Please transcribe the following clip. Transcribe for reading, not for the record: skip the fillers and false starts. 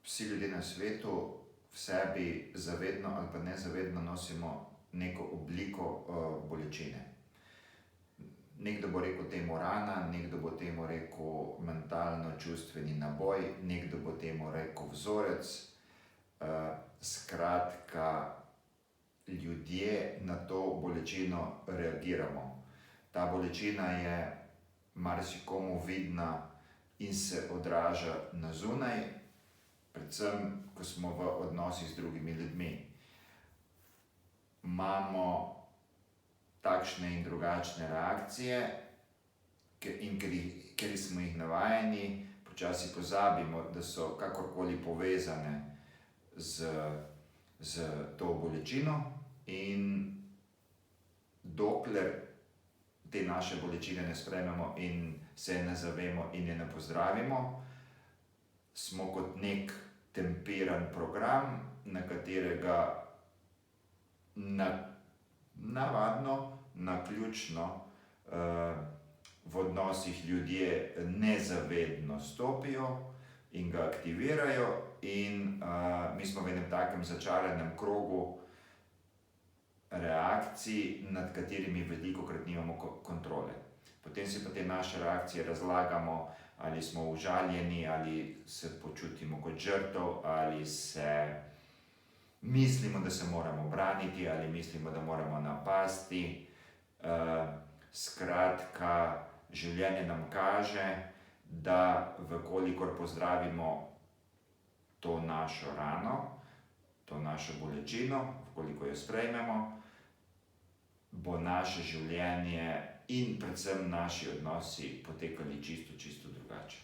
vsi ljudje na svetu v sebi zavedno ali pa nezavedno nosimo neko obliko bolečine. Nekdo bo rekel temu rana, nekdo bo temu rekel mentalno-čustveni naboj, nekdo bo temu rekel vzorec. Skratka, ljudje na to bolečino reagiramo. Ta bolečina je marsikomu vidna in se odraža na zunaj, predvsem, ko smo v odnosih z drugimi ljudmi. Imamo takšne in drugačne reakcije in ker smo jih navajeni, počasi pozabimo, da so kakorkoli povezane z to bolečino, in dokler te naše bolečine ne sprejmemo in se je ne zavemo in je ne pozdravimo, smo kot nek tempiran program, na katerega navadno, naključno v odnosih ljudje nezavedno stopijo in ga aktivirajo, in mi smo v enem takem začaranem krogu reakcij, nad katerimi velikokrat nimamo kontrole. Potem si pa te naše reakcije razlagamo, ali smo užaljeni, ali se počutimo kot žrtev, ali mislimo, da se moramo braniti, ali mislimo, da moramo napasti. Skratka, življenje nam kaže, da vkolikor pozdravimo to našo rano, to našo bolečino, vkolikor jo sprejmemo, bo naše življenje in predvsem naši odnosi potekali čisto drugače.